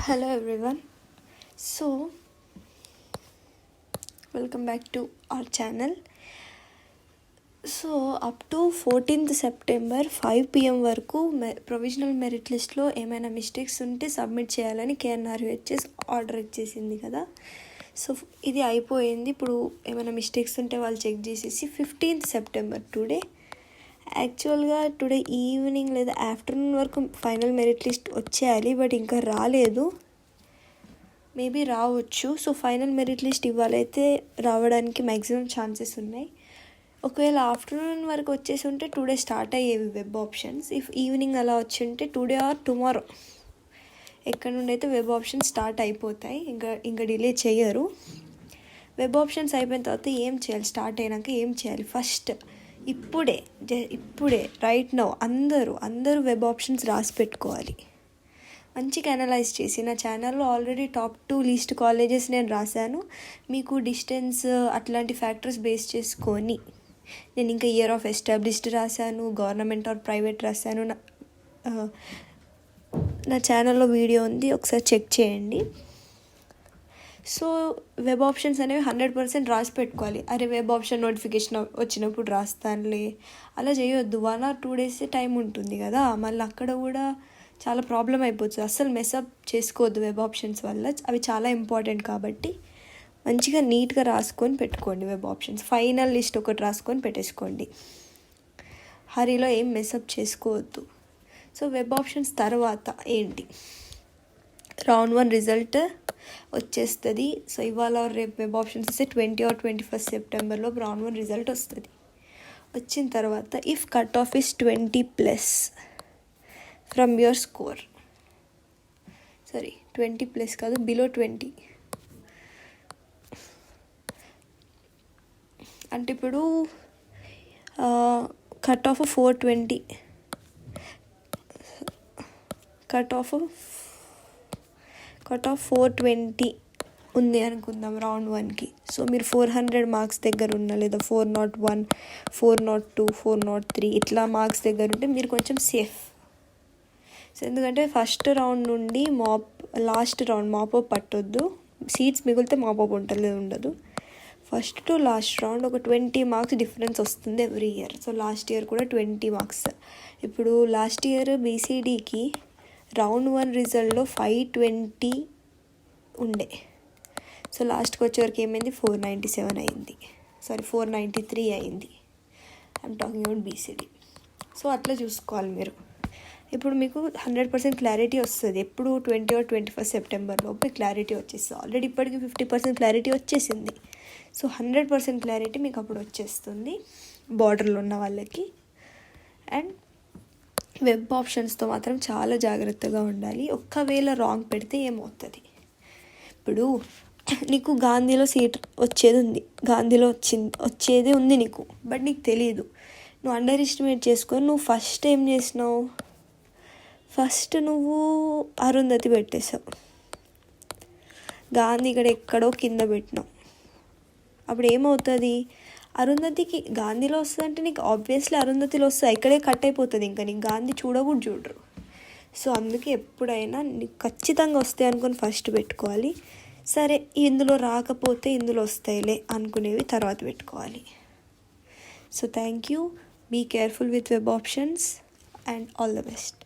Hello everyone. So welcome back to our channel. So up to 14th September 5 PM వరకు provisional merit లిస్ట్లో ఏమైనా mistakes ఉంటే submit చేయాలని KNRUHS order ఇచ్చేసింది కదా. సో ఇది అయిపోయింది. ఇప్పుడు ఏమైనా మిస్టేక్స్ ఉంటే వాళ్ళు చెక్ చేసేసి 15th September టుడే యాక్చువల్గా టుడే ఈవినింగ్ లేదా ఆఫ్టర్నూన్ వరకు ఫైనల్ మెరిట్ లిస్ట్ వచ్చేయాలి, బట్ ఇంకా రాలేదు. మేబీ రావచ్చు. సో ఫైనల్ మెరిట్ లిస్ట్ ఇవాళైతే రావడానికి మ్యాక్సిమం ఛాన్సెస్ ఉన్నాయి. ఒకవేళ ఆఫ్టర్నూన్ వరకు వచ్చేసి ఉంటే టుడే స్టార్ట్ అయ్యేవి వెబ్ ఆప్షన్స్. ఇఫ్ ఈవినింగ్ అలా వచ్చి ఉంటే టుడే ఆర్ టుమారో ఎక్కడ నుండి అయితే వెబ్ ఆప్షన్స్ స్టార్ట్ అయిపోతాయి. ఇంకా డిలే చేయరు. వెబ్ ఆప్షన్స్ అయిపోయిన తర్వాత ఏం చేయాలి, స్టార్ట్ అయినాక ఏం చేయాలి, ఫస్ట్ ఇప్పుడే రైట్ నౌ అందరూ వెబ్ ఆప్షన్స్ రాసి పెట్టుకోవాలి. మంచిగా అనలైజ్ చేసి నా ఛానల్లో ఆల్రెడీ టాప్ 2 లీస్ట్ కాలేజెస్ నేను రాశాను. మీకు డిస్టెన్స్ అట్లాంటి ఫ్యాక్టర్స్ బేస్ చేసుకొని నేను ఇంకా ఇయర్ ఆఫ్ ఎస్టాబ్లిష్డ్ రాశాను, గవర్నమెంట్ ఆర్ ప్రైవేట్ రాశాను. నా ఛానల్లో వీడియో ఉంది, ఒకసారి చెక్ చేయండి. సో వెబ్ ఆప్షన్స్ అనేవి 100% రాసి పెట్టుకోవాలి. అరే వెబ్ ఆప్షన్ నోటిఫికేషన్ వచ్చినప్పుడు రాస్తానులే అలా చేయొద్దు. 1 or 2 days టైం ఉంటుంది కదా, మళ్ళీ అక్కడ కూడా చాలా ప్రాబ్లం అయిపోతుంది. అస్సలు మెస్అప్ చేసుకోవద్దు వెబ్ ఆప్షన్స్ వల్ల. అవి చాలా ఇంపార్టెంట్ కాబట్టి మంచిగా నీట్గా రాసుకొని పెట్టుకోండి. వెబ్ ఆప్షన్స్ ఫైనల్ లిస్ట్ ఒకటి రాసుకొని పెట్టేసుకోండి. హరిలో ఏం మెస్అప్ చేసుకోవద్దు. సో వెబ్ ఆప్షన్స్ తర్వాత ఏంటి, రౌండ్ 1 రిజల్ట్ వచ్చేస్తుంది. సో ఇవాళ రేపు వెబ్ ఆప్షన్స్ వస్తే 20 or 21st Septemberలో రౌండ్ 1 రిజల్ట్ వస్తుంది. వచ్చిన తర్వాత if cut off is 20+ from your score, 20+ కాదు, బిలో 20 అంటే ఇప్పుడు కట్ ఆఫ్ 420 కట్ ఆఫ్ 420 ఉంది అనుకుందాం రౌండ్ 1కి. సో మీరు 400 మార్క్స్ దగ్గర ఉన్న, లేదా 401, 402, 403 ఇట్లా మార్క్స్ దగ్గర ఉంటే మీరు కొంచెం సేఫ్. సో ఎందుకంటే ఫస్ట్ రౌండ్ నుండి లాస్ట్ రౌండ్ మాపప్ పట్టొద్దు. సీట్స్ మిగిలితే మాపప్ ఉంటుంది, ఉండదు. ఫస్ట్ టు లాస్ట్ రౌండ్ ఒక 20 మార్క్స్ డిఫరెన్స్ వస్తుంది every year. So last year కూడా 20 మార్క్స్. ఇప్పుడు లాస్ట్ ఇయర్ బీసీడీకి రౌండ్ 1 రిజల్ట్లో 520 ఉండే. సో లాస్ట్కి వచ్చేవరకు ఏమైంది, 497 అయింది, 493 అయింది. I'm talking about BCD. So అట్లా చూసుకోవాలి మీరు. ఇప్పుడు మీకు 100% క్లారిటీ వస్తుంది. ఎప్పుడు 20 or 21st September లోపు క్లారిటీ వచ్చేస్తుంది. ఆల్రెడీ ఇప్పటికి 50% క్లారిటీ వచ్చేసింది. సో 100% క్లారిటీ మీకు అప్పుడు వచ్చేస్తుంది బార్డర్లో ఉన్న వాళ్ళకి. అండ్ వెబ్ ఆప్షన్స్తో మాత్రం చాలా జాగ్రత్తగా ఉండాలి. ఒక్కవేళ రాంగ్ పెడితే ఏమవుతుంది, ఇప్పుడు నీకు గాంధీలో సీట్ వచ్చేది ఉంది నీకు, బట్ నీకు తెలియదు. నువ్వు అండర్ ఎస్టిమేట్ చేసుకొని నువ్వు ఫస్ట్ ఏం చేసినావు, నువ్వు అరుంధతి పెట్టేశావు. గాంధీ ఇక్కడ ఎక్కడో కింద పెట్టినావు. అప్పుడు ఏమవుతుంది, అరుంధతికి గాంధీలో వస్తుందంటే నీకు ఆబ్వియస్లీ అరుంధతిలో వస్తుంది, ఇక్కడే కట్ అయిపోతుంది. ఇంకా నీకు గాంధీ చూడరు. సో అందుకే ఎప్పుడైనా నీకు ఖచ్చితంగా వస్తాయి అనుకొని ఫస్ట్ పెట్టుకోవాలి. సరే ఇందులో రాకపోతే ఇందులో వస్తాయిలే అనుకునేవి తర్వాత పెట్టుకోవాలి. So thank you. Be careful with web options and all the best.